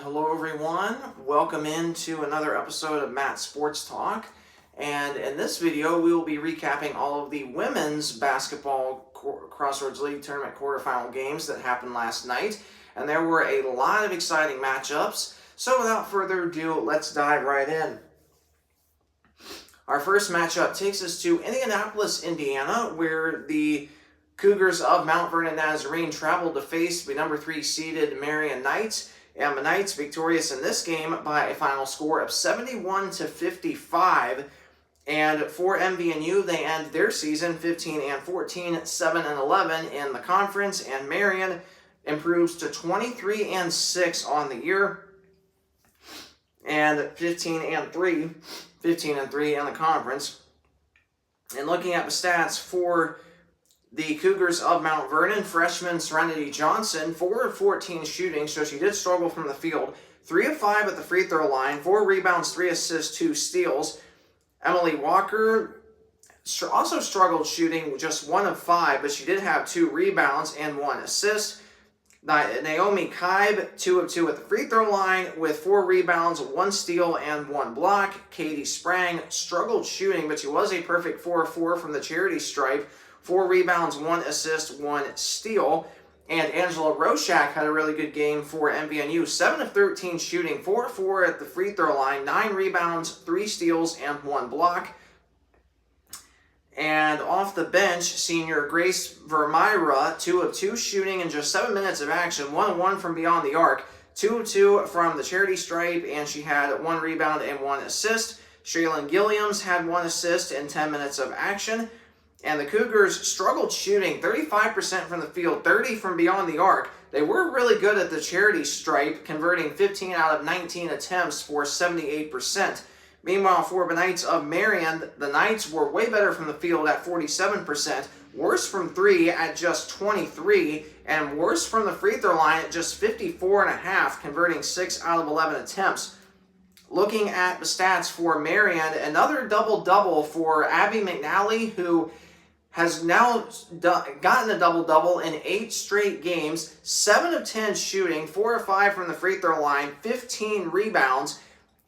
hello everyone. Welcome into another episode of Matt's Sports Talk. And in this video, we will be recapping all of the women's basketball Crossroads League Tournament quarterfinal games that happened last night. And there were a lot of exciting matchups. So without further ado, let's dive right in. Our first matchup takes us to Indianapolis, Indiana, where the Cougars of Mount Vernon Nazarene traveled to face the number 3 seeded Marion Knights. And the Knights victorious in this game by a final score of 71-55. And for MVNU, they end their season 15-14, 7-11 in the conference. And Marion improves to 23-6 on the year. And 15-3 in the conference. And looking at the stats for the Cougars of Mount Vernon, freshman Serenity Johnson, 4 of 14 shooting, so she did struggle from the field. 3 of 5 at the free throw line, 4 rebounds, 3 assists, 2 steals. Emily Walker also struggled shooting, just 1 of 5, but she did have 2 rebounds and 1 assist. Naomi Kaib, 2 of 2 at the free throw line with 4 rebounds, 1 steal, and 1 block. Katie Sprang struggled shooting, but she was a perfect 4 of 4 from the charity stripe. 4 rebounds, 1 assist, 1 steal. And Angela Roshak had a really good game for MVNU. 7 of 13 shooting, 4 of 4 at the free throw line, 9 rebounds, 3 steals, and 1 block. And off the bench, senior Grace Vermeira, 2 of 2 shooting in just 7 minutes of action, 1 of 1 from beyond the arc, 2 of 2 from the charity stripe, and she had 1 rebound and 1 assist. Shaylin Gilliams had 1 assist in 10 minutes of action. And the Cougars struggled shooting 35% from the field, 30 from beyond the arc. They were really good at the charity stripe, converting 15 out of 19 attempts for 78%. Meanwhile, for the Knights of Marion, the Knights were way better from the field at 47%, worse from 3 at just 23, and worse from the free throw line at just 54.5, converting 6 out of 11 attempts. Looking at the stats for Marion, another double-double for Abby McNally, who has now gotten a double-double in 8 straight games, 7 of 10 shooting, 4 of 5 from the free throw line, 15 rebounds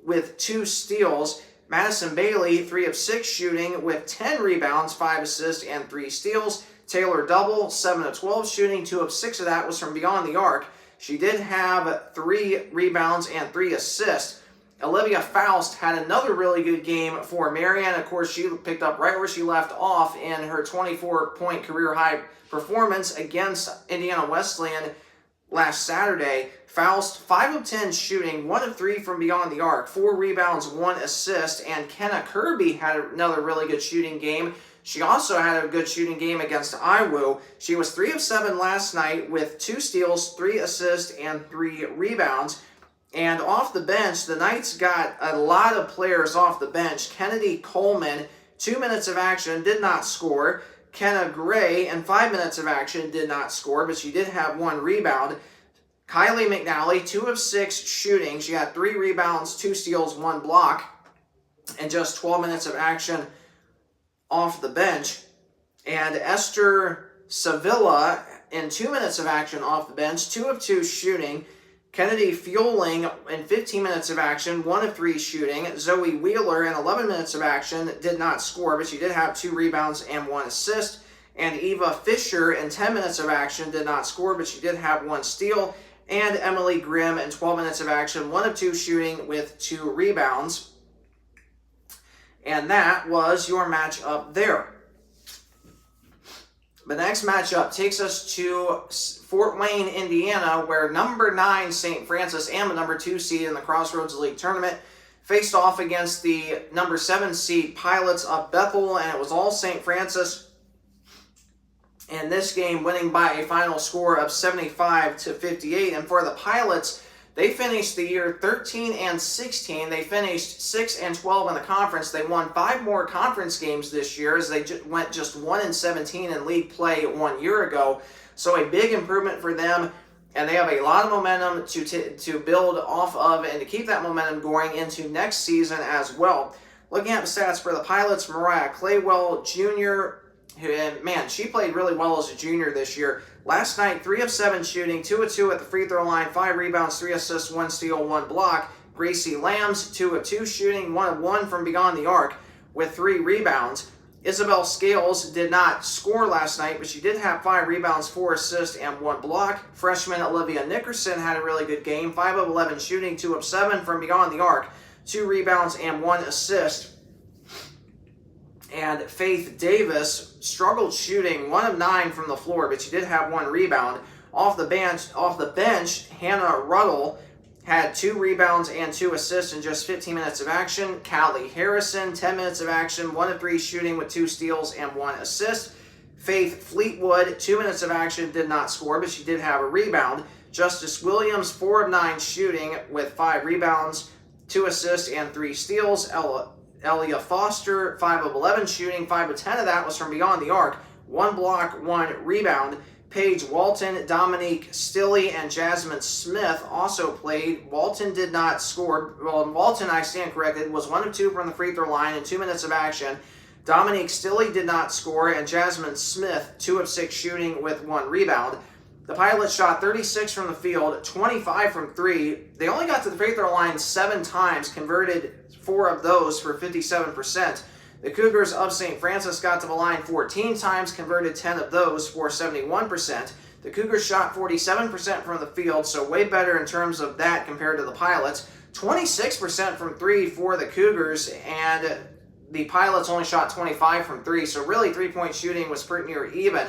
with 2 steals. Madison Bailey, 3 of 6 shooting with 10 rebounds, 5 assists, and 3 steals. Taylor Double, 7 of 12 shooting, 2 of 6 of that was from beyond the arc. She did have 3 rebounds and 3 assists. Olivia Faust had another really good game for Marion. Of course, she picked up right where she left off in her 24-point career-high performance against Indiana Wesleyan last Saturday. Faust, 5 of 10 shooting, 1 of 3 from beyond the arc, 4 rebounds, 1 assist, and Kenna Kirby had another really good shooting game. She also had a good shooting game against IWU. She was 3 of 7 last night with 2 steals, 3 assists, and 3 rebounds. And off the bench, the Knights got a lot of players off the bench. Kennedy Coleman, 2 minutes of action, did not score. Kenna Gray, in 5 minutes of action, did not score, but she did have 1 rebound. Kylie McNally, 2 of 6 shooting. She had 3 rebounds, 2 steals, 1 block, and just 12 minutes of action off the bench. And Esther Sevilla, in 2 minutes of action off the bench, 2 of 2 shooting. Kennedy Fueling in 15 minutes of action, 1 of 3 shooting. Zoe Wheeler in 11 minutes of action did not score, but she did have 2 rebounds and 1 assist. And Eva Fisher in 10 minutes of action did not score, but she did have 1 steal. And Emily Grimm in 12 minutes of action, 1 of 2 shooting with 2 rebounds. And that was your matchup there. The next matchup takes us to Fort Wayne, Indiana, where number 9 St. Francis and the number 2 seed in the Crossroads League Tournament faced off against the number 7 seed Pilots of Bethel, and it was all St. Francis in this game, winning by a final score of 75-58. And for the Pilots, they finished the year 13-16. They finished 6-12 in the conference. They won 5 more conference games this year, as they went just 1-17 in league play 1 year ago. So a big improvement for them, and they have a lot of momentum to build off of and to keep that momentum going into next season as well. Looking at the stats for the Pilots, Mariah Claywell Jr., man, she played really well as a junior this year. Last night, 3 of 7 shooting, 2 of 2 at the free throw line, 5 rebounds, 3 assists, 1 steal, 1 block. Gracie Lambs, 2 of 2 shooting, 1 of 1 from beyond the arc with 3 rebounds. Isabel Scales did not score last night, but she did have 5 rebounds, 4 assists, and 1 block. Freshman Olivia Nickerson had a really good game, 5 of 11 shooting, 2 of 7 from beyond the arc, 2 rebounds, and 1 assist. And Faith Davis struggled shooting, 1 of 9 from the floor, but she did have 1 rebound. Off the bench, Hannah Ruddle had 2 rebounds and 2 assists in just 15 minutes of action. Callie Harrison, 10 minutes of action, 1 of 3 shooting with 2 steals and 1 assist. Faith Fleetwood, 2 minutes of action, did not score, but she did have a rebound. Justice Williams, 4 of 9 shooting with 5 rebounds, 2 assists, and 3 steals. Elia Foster, 5 of 11 shooting, 5 of 10 of that was from beyond the arc, 1 block, 1 rebound. Paige Walton, Dominique Stilley, and Jasmine Smith also played. Walton did not score. Well, Walton, I stand corrected, was 1 of 2 from the free throw line in 2 minutes of action. Dominique Stilley did not score, and Jasmine Smith, 2 of 6 shooting with 1 rebound. The Pilots shot 36 from the field, 25 from 3. They only got to the free throw line 7 times, converted 4 of those for 57%. The Cougars of St. Francis got to the line 14 times, converted 10 of those for 71%. The Cougars shot 47% from the field, so way better in terms of that compared to the Pilots. 26% from 3 for the Cougars, and the Pilots only shot 25 from 3, so really 3-point shooting was pretty near even.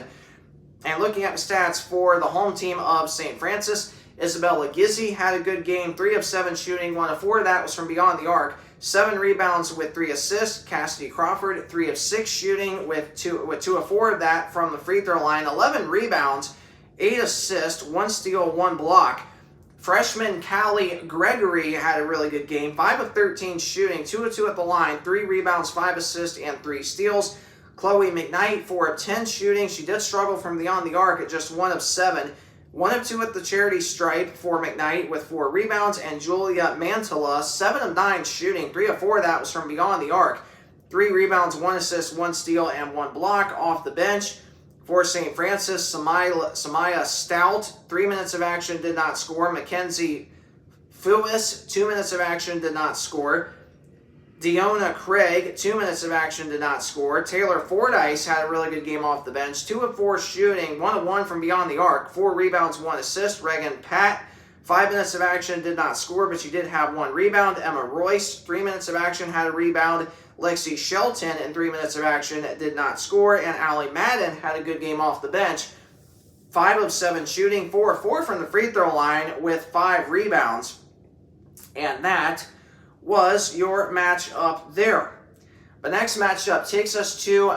And looking at the stats for the home team of St. Francis, Isabella Gizzi had a good game, 3 of 7 shooting, 1 of 4 of that was from beyond the arc, 7 rebounds with 3 assists. Cassidy Crawford, 3 of 6 shooting with 2 of 4 of that from the free throw line, 11 rebounds, 8 assists, 1 steal, 1 block. Freshman Callie Gregory had a really good game, 5 of 13 shooting, 2 of 2 at the line, 3 rebounds, 5 assists, and 3 steals. Chloe McKnight, 4 of 10 shooting. She did struggle from beyond the arc at just 1 of 7. 1 of 2 at the charity stripe for McKnight with 4 rebounds. And Julia Mantilla, 7 of 9 shooting. 3 of 4 of that was from beyond the arc. 3 rebounds, 1 assist, 1 steal, and 1 block. Off the bench for St. Francis, Samaya Stout, 3 minutes of action, did not score. Mackenzie Fewis, 2 minutes of action, did not score. Deona Craig, 2 minutes of action, did not score. Taylor Fordyce had a really good game off the bench. 2 of 4 shooting, 1 of 1 from beyond the arc. 4 rebounds, 1 assist. Reagan Pat, 5 minutes of action, did not score, but she did have 1 rebound. Emma Royce, 3 minutes of action, had a rebound. Lexi Shelton, in 3 minutes of action, did not score. And Allie Madden had a good game off the bench. 5 of 7 shooting, 4 of 4 from the free throw line with 5 rebounds. And that was your matchup there. The next matchup takes us to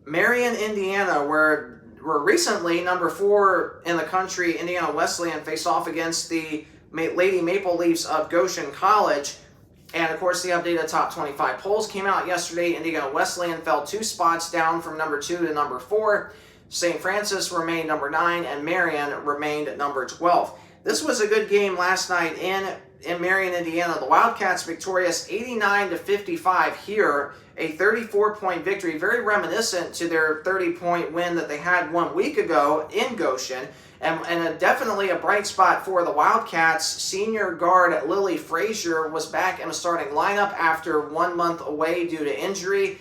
Marion, Indiana, where recently number 4 in the country, Indiana Wesleyan, faced off against the Lady Maple Leafs of Goshen College. And of course, the updated top 25 polls came out yesterday. Indiana Wesleyan fell 2 spots down from number 2 to number 4. St. Francis remained number 9, and Marion remained number 12. This was a good game last night in Marion, Indiana. The Wildcats victorious 89-55 here, a 34-point victory, very reminiscent to their 30-point win that they had 1 week ago in Goshen, and definitely a bright spot for the Wildcats. Senior guard Lily Frazier was back in the starting lineup after 1 month away due to injury,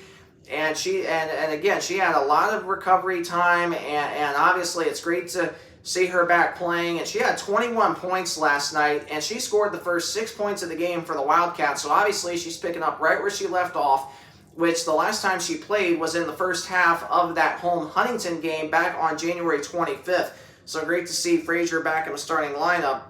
and she had a lot of recovery time, and obviously it's great to see her back playing. And she had 21 points last night, and she scored the first 6 points of the game for the Wildcats. So obviously she's picking up right where she left off, which the last time she played was in the first half of that home Huntington game back on January 25th. So great to see Frazier back in the starting lineup.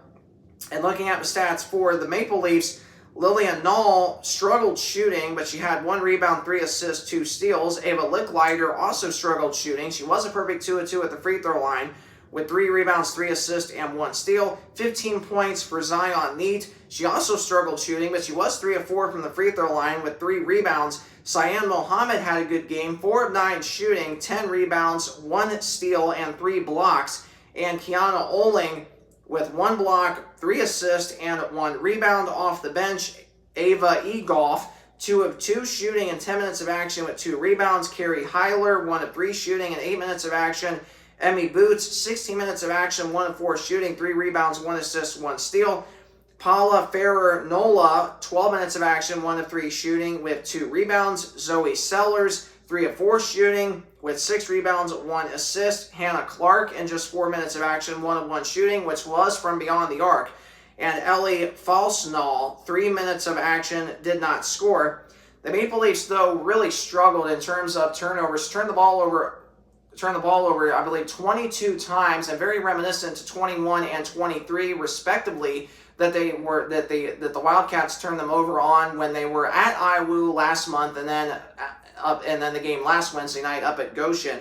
And looking at the stats for the Maple Leafs, Lillian Knoll struggled shooting, but she had 1 rebound, 3 assists, 2 steals. Ava Licklider also struggled shooting. She was a perfect 2 of 2 at the free throw line, with 3 rebounds, 3 assists, and 1 steal. 15 points for Zion Neat. She also struggled shooting, but she was 3 of 4 from the free throw line with 3 rebounds. Cyan Mohammed had a good game, 4 of 9 shooting, 10 rebounds, 1 steal, and 3 blocks. And Kiana Oling with 1 block, 3 assists, and 1 rebound. Off the bench, Ava Egolf, 2 of 2 shooting and 10 minutes of action with 2 rebounds. Carrie Heiler, 1 of 3 shooting and 8 minutes of action. Emmy Boots, 16 minutes of action, 1 of 4 shooting, 3 rebounds, 1 assist, 1 steal. Paula Ferrer-Nola, 12 minutes of action, 1 of 3 shooting with 2 rebounds. Zoe Sellers, 3 of 4 shooting with 6 rebounds, 1 assist. Hannah Clark, in just 4 minutes of action, 1 of 1 shooting, which was from beyond the arc. And Ellie Falsnall, 3 minutes of action, did not score. The Maple Leafs, though, really struggled in terms of turnovers. Turned the ball over, I believe, 22 times, and very reminiscent to 21 and 23, respectively, that the Wildcats turned them over on when they were at Iwu last month, and then the game last Wednesday night up at Goshen.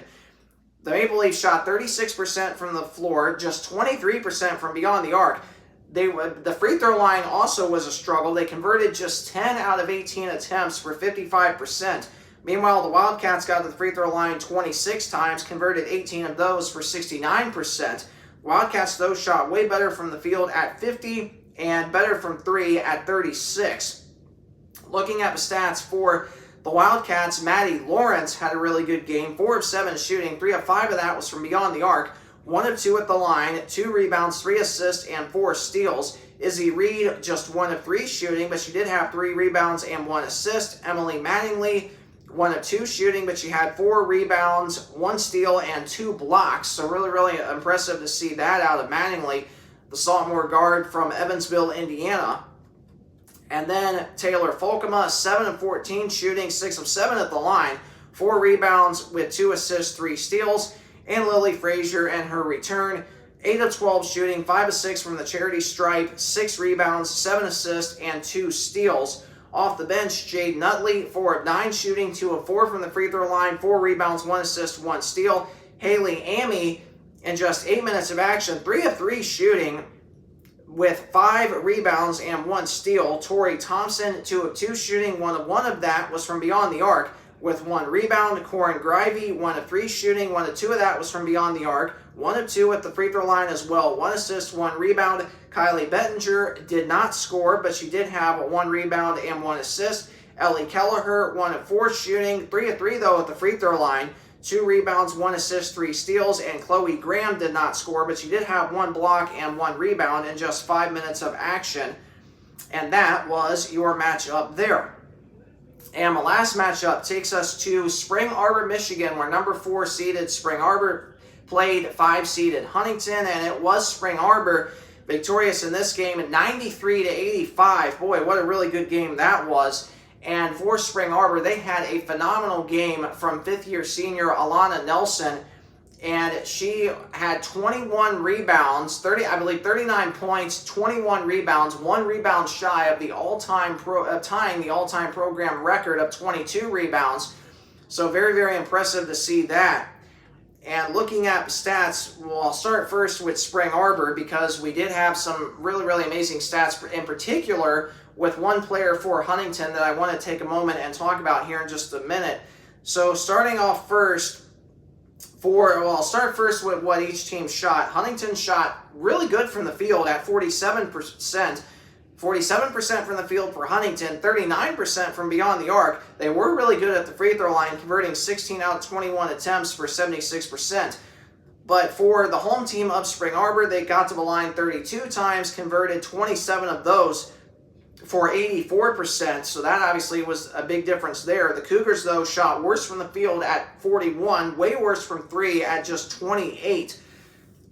The Maple Leafs shot 36% from the floor, just 23% from beyond the arc. The free throw line also was a struggle. They converted just 10 out of 18 attempts for 55%. Meanwhile, the Wildcats got to the free throw line 26 times, converted 18 of those for 69%. Wildcats, though, shot way better from the field at 50 and better from 3 at 36. Looking at the stats for the Wildcats, Maddie Lawrence had a really good game, 4 of 7 shooting, 3 of 5 of that was from beyond the arc, 1 of 2 at the line, 2 rebounds, 3 assists, and 4 steals. Izzy Reed, just 1 of 3 shooting, but she did have 3 rebounds and 1 assist. Emily Mattingly, 1 of 2 shooting, but she had 4 rebounds, 1 steal, and 2 blocks. So really, really impressive to see that out of Mattingly, the sophomore guard from Evansville, Indiana. And then Taylor Folkema, 7 of 14 shooting, 6 of 7 at the line, 4 rebounds with 2 assists, 3 steals. And Lily Frazier and her return, 8 of 12 shooting, 5 of 6 from the charity stripe, 6 rebounds, 7 assists, and 2 steals. Off the bench, Jade Nutley, 4 of 9 shooting, 2 of 4 from the free throw line, 4 rebounds, 1 assist, 1 steal. Haley Amy, in just 8 minutes of action, 3 of 3 shooting with 5 rebounds and 1 steal. Tori Thompson, 2 of 2 shooting, 1 of that was from beyond the arc with 1 rebound. Corin Grivey, 1 of 3 shooting, 1 of 2 of that was from beyond the arc, 1 of 2 at the free throw line as well, 1 assist, 1 rebound. Kylie Bettinger did not score, but she did have 1 rebound and 1 assist. Ellie Kelleher, 1 of 4 shooting, 3 of 3 though at the free throw line, 2 rebounds, 1 assist, 3 steals. And Chloe Graham did not score, but she did have 1 block and 1 rebound in just 5 minutes of action. And that was your matchup there. And my last matchup takes us to Spring Arbor, Michigan, where number 4 seeded Spring Arbor played 5 seeded Huntington, and it was Spring Arbor victorious in this game at 93-85. Boy, what a really good game that was. And for Spring Arbor, they had a phenomenal game from 5th-year senior Alana Nelson, and she had 21 rebounds, 39 points, 21 rebounds, 1 rebound shy of the tying the all-time program record of 22 rebounds. So very, very impressive to see that. And looking at stats, well, I'll start first with Spring Arbor because we did have some really, really amazing stats, in particular with one player for Huntington that I want to take a moment and talk about here in just a minute. So starting off first, I'll start first with what each team shot. Huntington shot really good from the field at 47%. 47% from the field for Huntington, 39% from beyond the arc. They were really good at the free throw line, converting 16 out of 21 attempts for 76%. But for the home team of Spring Arbor, they got to the line 32 times, converted 27 of those for 84%. So that obviously was a big difference there. The Cougars, though, shot worse from the field at 41, way worse from 3 at just 28.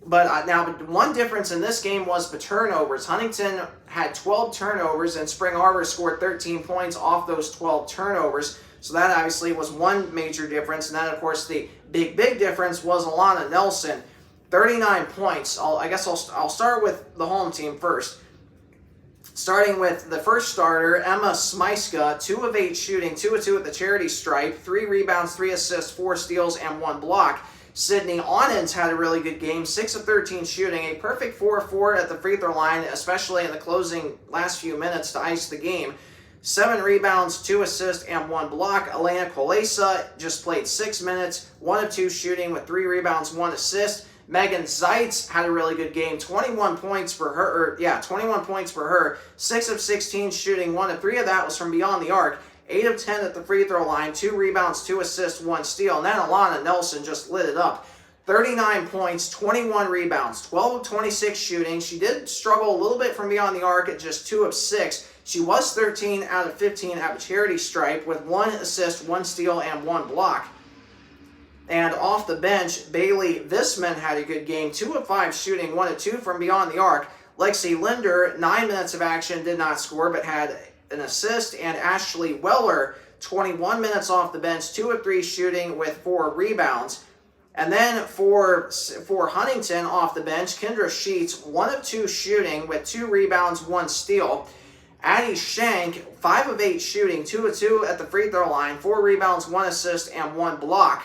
But now, one difference in this game was the turnovers. Huntington had 12 turnovers, and Spring Arbor scored 13 points off those 12 turnovers. So that obviously was one major difference. And then, of course, the big difference was Alana Nelson, 39 points. I'll start with the home team first. Starting with the first starter, Emma Smyska, 2 of 8 shooting, 2 of 2 at the charity stripe, 3 rebounds, 3 assists, 4 steals, and 1 block. Sydney Onens had a really good game, 6 of 13 shooting, a perfect 4 of 4 at the free throw line, especially in the closing last few minutes to ice the game. 7 rebounds, 2 assists, and 1 block. Elena Kolesa just played 6 minutes, 1 of 2 shooting with 3 rebounds, 1 assist. Megan Zeitz had a really good game, 21 points for her, 6 of 16 shooting, 1 of 3 of that was from beyond the arc. 8 of 10 at the free throw line, 2 rebounds, 2 assists, 1 steal. And then Alana Nelson just lit it up. 39 points, 21 rebounds, 12 of 26 shooting. She did struggle a little bit from beyond the arc at just 2 of 6. She was 13 out of 15 at the charity stripe with 1 assist, 1 steal, and 1 block. And off the bench, Bailey Visman had a good game, 2 of 5 shooting, 1 of 2 from beyond the arc. Lexi Linder, 9 minutes of action, did not score, but had an assist. And Ashley Weller, 21 minutes off the bench, 2 of 3 shooting with 4 rebounds. And then for Huntington off the bench, Kendra Sheets, 1 of 2 shooting with 2 rebounds, 1 steal. Addie Shank, 5 of 8 shooting, 2 of 2 at the free throw line, 4 rebounds, 1 assist, and 1 block.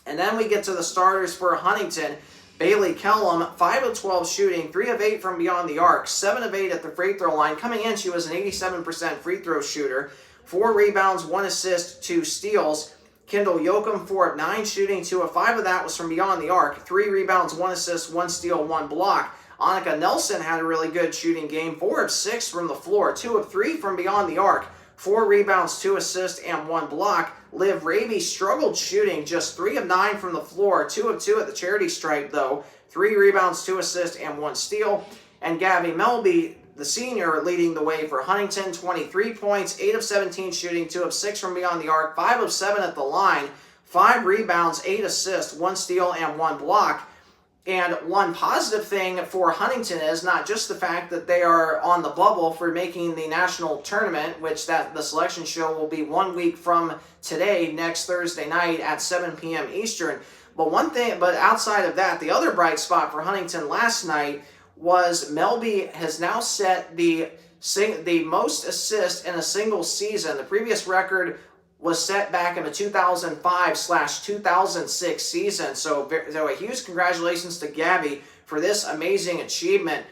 And then we get to the starters for Huntington. Bailey Kellum, 5 of 12 shooting, 3 of 8 from beyond the arc, 7 of 8 at the free throw line. Coming in, she was an 87% free throw shooter, 4 rebounds, 1 assist, 2 steals. Kendall Yoakum, 4 of 9 shooting, 2 of 5 of that was from beyond the arc, 3 rebounds, 1 assist, 1 steal, 1 block. Annika Nelson had a really good shooting game, 4 of 6 from the floor, 2 of 3 from beyond the arc, 4 rebounds, 2 assists, and 1 block. Liv Raby struggled shooting, just 3 of 9 from the floor, 2 of 2 at the charity stripe though, 3 rebounds, 2 assists, and 1 steal. And Gabby Melby, the senior, leading the way for Huntington, 23 points, 8 of 17 shooting, 2 of 6 from beyond the arc, 5 of 7 at the line, 5 rebounds, 8 assists, 1 steal, and 1 block. And one positive thing for Huntington is not just the fact that they are on the bubble for making the national tournament, which the selection show will be 1 week from today, next Thursday night at 7 p.m. Eastern. But outside of that, the other bright spot for Huntington last night was Melby has now set the most assists in a single season. The previous record was set back in the 2005/2006 season. So a huge congratulations to Gabby for this amazing achievement.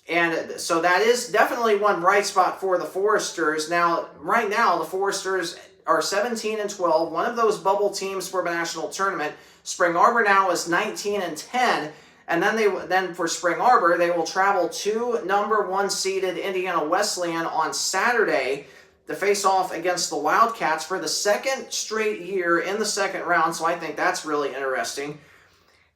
And so that is definitely one bright spot for the Foresters. Now, right now, the Foresters are 17-12, one of those bubble teams for the national tournament. Spring Arbor now is 19-10. And then for Spring Arbor, they will travel to number 1 seeded Indiana Wesleyan on Saturday to face off against the Wildcats for the 2nd straight year in the 2nd round. So I think that's really interesting.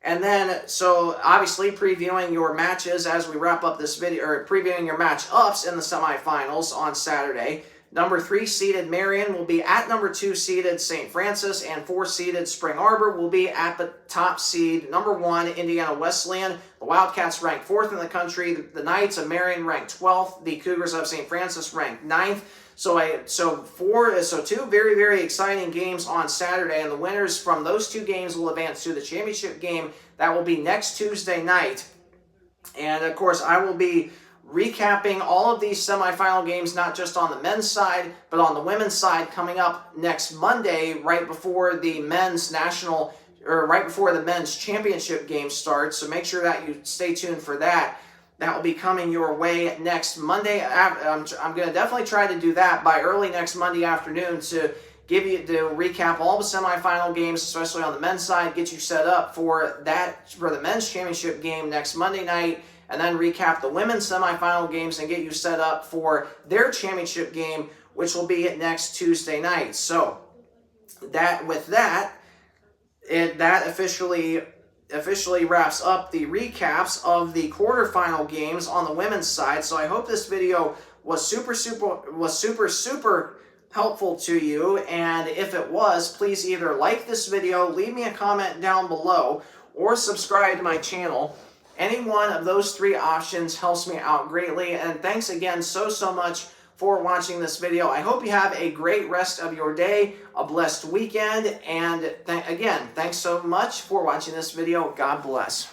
And then, so obviously previewing your matches as we wrap up this video, or previewing your matchups in the semifinals on Saturday. Number 3 seeded Marion will be at number 2 seeded St. Francis, and 4 seeded Spring Arbor will be at the top seed number 1 Indiana Wesleyan. The Wildcats ranked 4th in the country. The Knights of Marion ranked 12th. The Cougars of St. Francis ranked 9th. So 2 very, very exciting games on Saturday, and the winners from those 2 games will advance to the championship game. That will be next Tuesday night. And of course, I will be recapping all of these semifinal games, not just on the men's side, but on the women's side, coming up next Monday, right before the men's championship game starts. So make sure that you stay tuned for that. That will be coming your way next Monday. I'm going to definitely try to do that by early next Monday afternoon to recap all the semifinal games, especially on the men's side, get you set up for the men's championship game next Monday night, and then recap the women's semifinal games and get you set up for their championship game, which will be next Tuesday night. So that officially wraps up the recaps of the quarterfinal games on the women's side. So I hope this video was super helpful to you, and if it was, please either like this video, leave me a comment down below, or subscribe to my channel. Any one of those 3 options helps me out greatly, and thanks again so much for watching this video. I hope you have a great rest of your day, a blessed weekend, and again, thanks so much for watching this video. God bless.